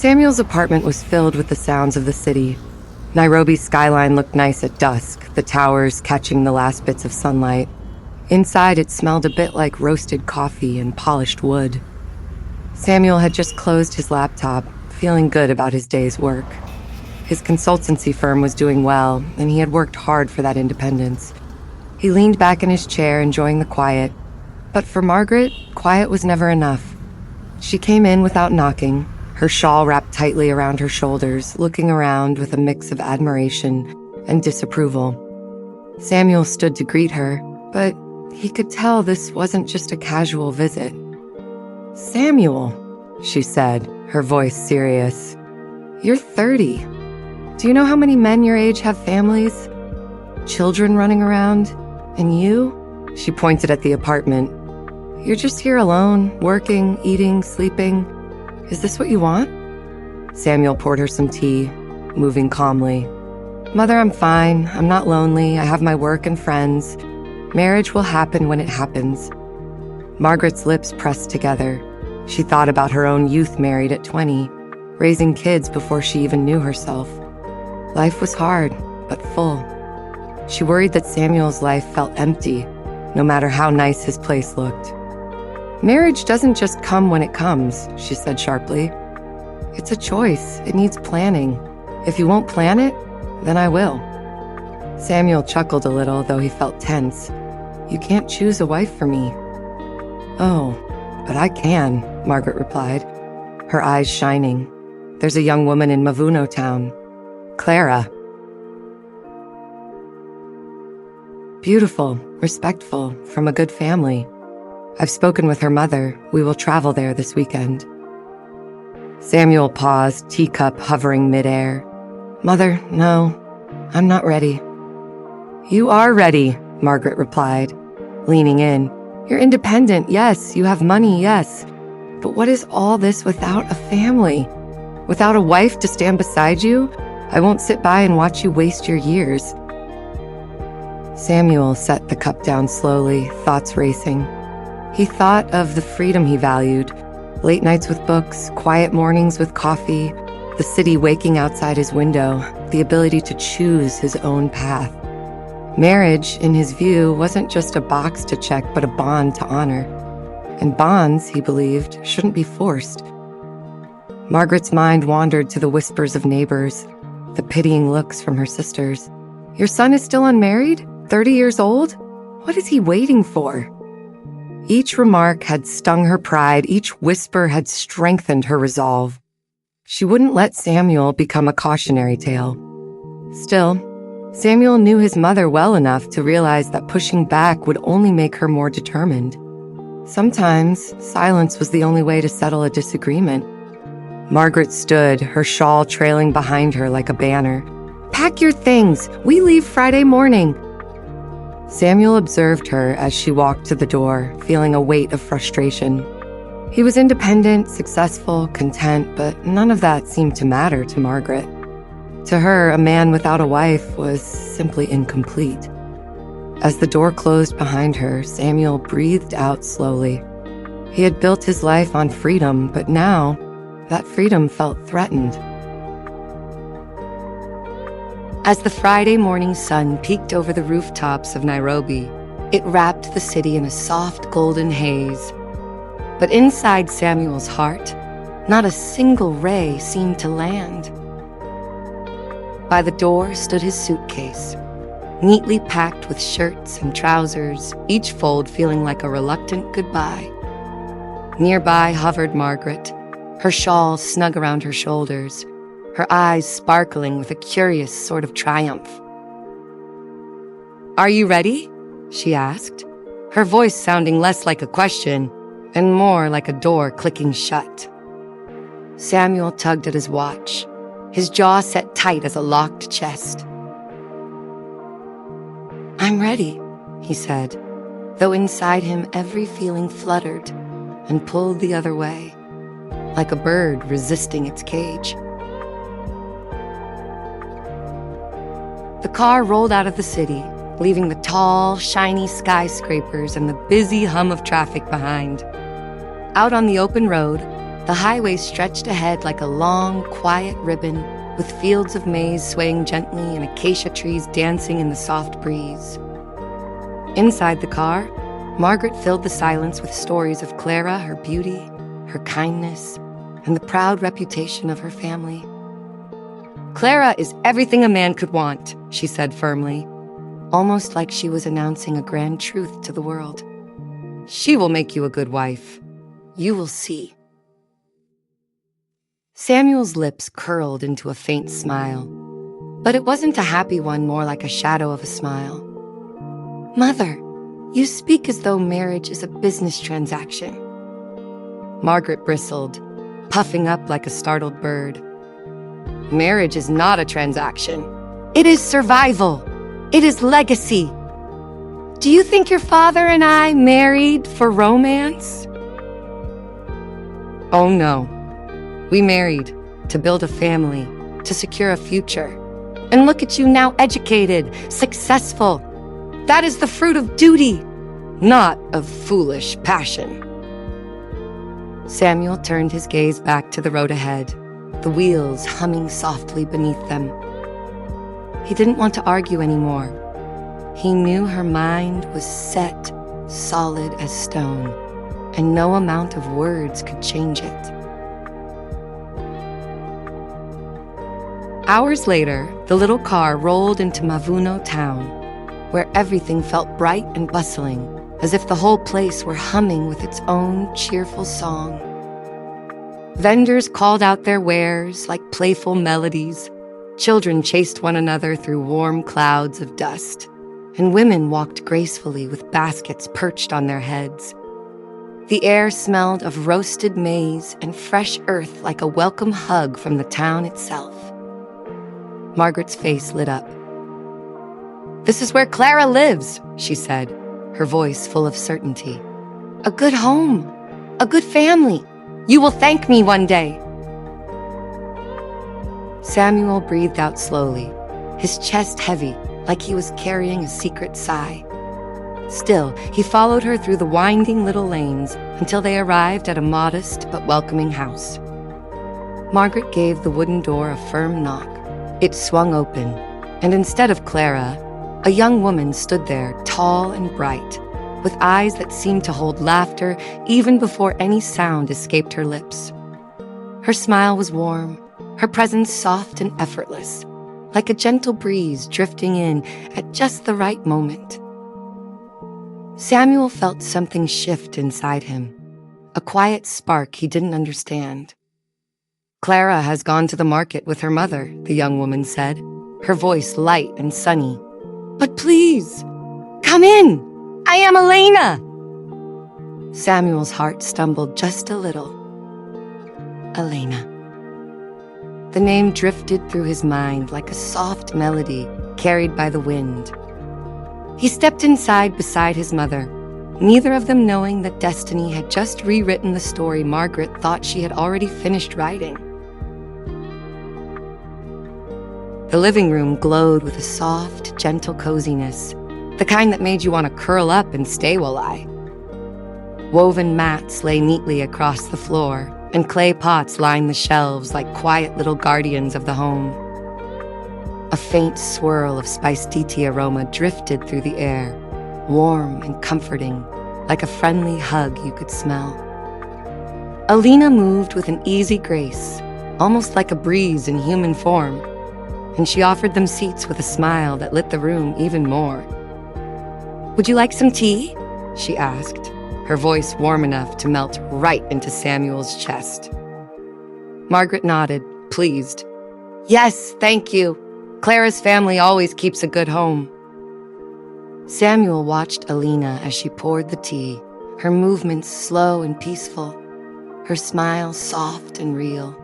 Samuel's apartment was filled with the sounds of the city. Nairobi's skyline looked nice at dusk, the towers catching the last bits of sunlight. Inside, it smelled a bit like roasted coffee and polished wood. Samuel had just closed his laptop, feeling good about his day's work. His consultancy firm was doing well, and he had worked hard for that independence. He leaned back in his chair, enjoying the quiet. But for Margaret, quiet was never enough. She came in without knocking, her shawl wrapped tightly around her shoulders, looking around with a mix of admiration and disapproval. Samuel stood to greet her, but he could tell this wasn't just a casual visit. "Samuel," she said, her voice serious. "You're 30. Do you know how many men your age have families? Children running around? And you?" She pointed at the apartment. "You're just here alone, working, eating, sleeping. Is this what you want?" Samuel poured her some tea, moving calmly. "Mother, I'm fine. I'm not lonely. I have my work and friends. Marriage will happen when it happens." Margaret's lips pressed together. She thought about her own youth, married at 20, raising kids before she even knew herself. Life was hard, but full. She worried that Samuel's life felt empty, no matter how nice his place looked. "Marriage doesn't just come when it comes," she said sharply. "It's a choice. It needs planning. If you won't plan it, then I will." Samuel chuckled a little, though he felt tense. "You can't choose a wife for me." "Oh, but I can," Margaret replied, her eyes shining. "There's a young woman in Mavuno town, Clara. Beautiful, respectful, from a good family. I've spoken with her mother. We will travel there this weekend." Samuel paused, teacup hovering midair. "Mother, no, I'm not ready." "You are ready," Margaret replied, leaning in. "You're independent, yes. You have money, yes. But what is all this without a family? Without a wife to stand beside you? I won't sit by and watch you waste your years." Samuel set the cup down slowly, thoughts racing. He thought of the freedom he valued, late nights with books, quiet mornings with coffee, the city waking outside his window, the ability to choose his own path. Marriage, in his view, wasn't just a box to check, but a bond to honor. And bonds, he believed, shouldn't be forced. Margaret's mind wandered to the whispers of neighbors, the pitying looks from her sisters. "Your son is still unmarried? 30 years old? What is he waiting for?" Each remark had stung her pride, each whisper had strengthened her resolve. She wouldn't let Samuel become a cautionary tale. Still, Samuel knew his mother well enough to realize that pushing back would only make her more determined. Sometimes, silence was the only way to settle a disagreement. Margaret stood, her shawl trailing behind her like a banner. "Pack your things. We leave Friday morning." Samuel observed her as she walked to the door, feeling a weight of frustration. He was independent, successful, content, but none of that seemed to matter to Margaret. To her, a man without a wife was simply incomplete. As the door closed behind her, Samuel breathed out slowly. He had built his life on freedom, but now, that freedom felt threatened. As the Friday morning sun peeked over the rooftops of Nairobi, it wrapped the city in a soft golden haze. But inside Samuel's heart, not a single ray seemed to land. By the door stood his suitcase, neatly packed with shirts and trousers, each fold feeling like a reluctant goodbye. Nearby hovered Margaret, her shawl snug around her shoulders, her eyes sparkling with a curious sort of triumph. "Are you ready?" she asked, her voice sounding less like a question and more like a door clicking shut. Samuel tugged at his watch, his jaw set tight as a locked chest. "I'm ready," he said, though inside him every feeling fluttered and pulled the other way, like a bird resisting its cage. The car rolled out of the city, leaving the tall, shiny skyscrapers and the busy hum of traffic behind. Out on the open road, The highway stretched ahead like a long, quiet ribbon, with fields of maize swaying gently and acacia trees dancing in the soft breeze. Inside the car, Margaret filled the silence with stories of Clara, her beauty, her kindness, and the proud reputation of her family. "Clara is everything a man could want," she said firmly, almost like she was announcing a grand truth to the world. "She will make you a good wife. You will see." Samuel's lips curled into a faint smile, but it wasn't a happy one, more like a shadow of a smile. "Mother, you speak as though marriage is a business transaction." Margaret bristled, puffing up like a startled bird. "Marriage is not a transaction. It is survival. It is legacy. Do you think your father and I married for romance?" "Oh no. We married to build a family, to secure a future. And look at you now, educated, successful. That is the fruit of duty, not of foolish passion." Samuel turned his gaze back to the road ahead, the wheels humming softly beneath them. He didn't want to argue anymore. He knew her mind was set, solid as stone, and no amount of words could change it. Hours later, the little car rolled into Mavuno town, where everything felt bright and bustling, as if the whole place were humming with its own cheerful song. Vendors called out their wares like playful melodies. Children chased one another through warm clouds of dust, and women walked gracefully with baskets perched on their heads. The air smelled of roasted maize and fresh earth like a welcome hug from the town itself. Margaret's face lit up. "This is where Clara lives," she said, her voice full of certainty. "A good home, a good family. You will thank me one day." Samuel breathed out slowly, his chest heavy, like he was carrying a secret sigh. Still, he followed her through the winding little lanes until they arrived at a modest but welcoming house. Margaret gave the wooden door a firm knock. It swung open, and instead of Clara, a young woman stood there, tall and bright, with eyes that seemed to hold laughter even before any sound escaped her lips. Her smile was warm, her presence soft and effortless, like a gentle breeze drifting in at just the right moment. Samuel felt something shift inside him, a quiet spark he didn't understand. "Clara has gone to the market with her mother," the young woman said, her voice light and sunny. "But please, come in! I am Elena!" Samuel's heart stumbled just a little. Elena. The name drifted through his mind like a soft melody carried by the wind. He stepped inside beside his mother, neither of them knowing that destiny had just rewritten the story Margaret thought she had already finished writing. The living room glowed with a soft, gentle coziness, the kind that made you want to curl up and stay while I. Woven mats lay neatly across the floor, and clay pots lined the shelves like quiet little guardians of the home. A faint swirl of spiced aroma drifted through the air, warm and comforting, like a friendly hug you could smell. Elena moved with an easy grace, almost like a breeze in human form, and she offered them seats with a smile that lit the room even more. "Would you like some tea?" she asked, her voice warm enough to melt right into Samuel's chest. Margaret nodded, pleased. "Yes, thank you. Clara's family always keeps a good home." Samuel watched Elena as she poured the tea, her movements slow and peaceful, her smile soft and real.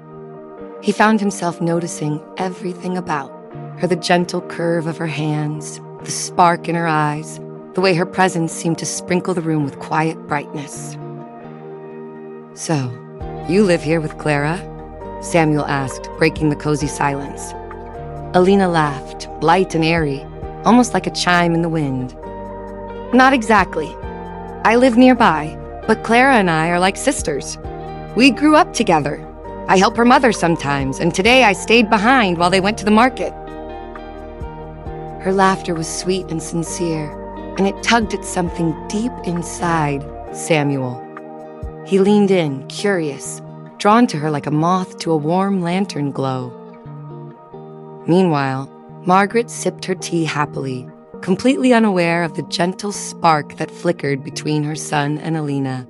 He found himself noticing everything about her, the gentle curve of her hands, the spark in her eyes, the way her presence seemed to sprinkle the room with quiet brightness. "So, you live here with Clara?" Samuel asked, breaking the cozy silence. Elena laughed, light and airy, almost like a chime in the wind. "Not exactly. I live nearby, but Clara and I are like sisters. We grew up together. I help her mother sometimes, and today I stayed behind while they went to the market." Her laughter was sweet and sincere, and it tugged at something deep inside Samuel. He leaned in, curious, drawn to her like a moth to a warm lantern glow. Meanwhile, Margaret sipped her tea happily, completely unaware of the gentle spark that flickered between her son and Elena.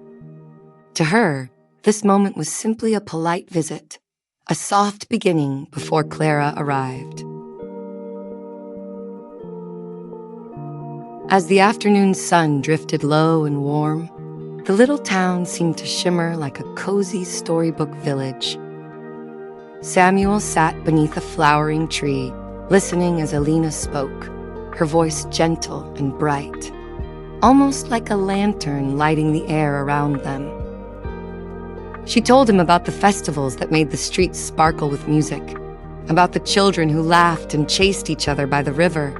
To her, this moment was simply a polite visit, a soft beginning before Clara arrived. As the afternoon sun drifted low and warm, the little town seemed to shimmer like a cozy storybook village. Samuel sat beneath a flowering tree, listening as Elena spoke, her voice gentle and bright, almost like a lantern lighting the air around them. She told him about the festivals that made the streets sparkle with music, about the children who laughed and chased each other by the river,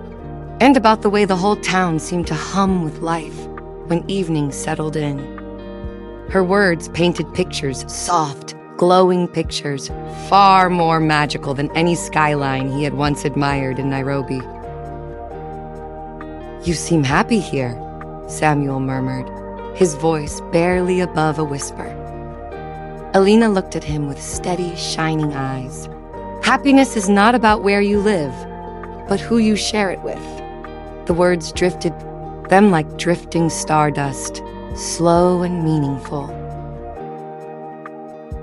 and about the way the whole town seemed to hum with life when evening settled in. Her words painted pictures, soft, glowing pictures, far more magical than any skyline he had once admired in Nairobi. "You seem happy here," Samuel murmured, his voice barely above a whisper. Elena looked at him with steady, shining eyes. "Happiness is not about where you live, but who you share it with." The words drifted, them like drifting stardust, slow and meaningful.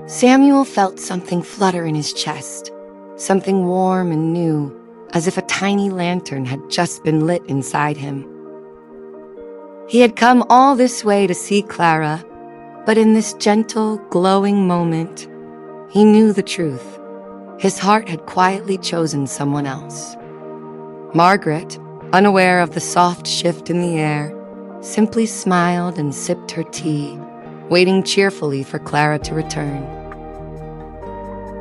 Samuel felt something flutter in his chest, something warm and new, as if a tiny lantern had just been lit inside him. He had come all this way to see Clara, but in this gentle, glowing moment, he knew the truth. His heart had quietly chosen someone else. Margaret, unaware of the soft shift in the air, simply smiled and sipped her tea, waiting cheerfully for Clara to return.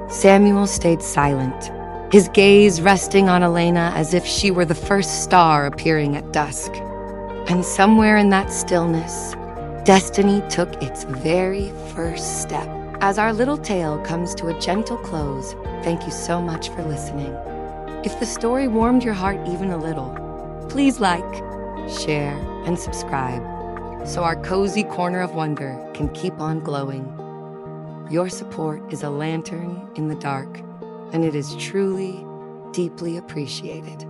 Samuel stayed silent, his gaze resting on Elena as if she were the first star appearing at dusk. And somewhere in that stillness, destiny took its very first step. As our little tale comes to a gentle close, thank you so much for listening. If the story warmed your heart even a little, please like, share, and subscribe so our cozy corner of wonder can keep on glowing. Your support is a lantern in the dark, and it is truly, deeply appreciated.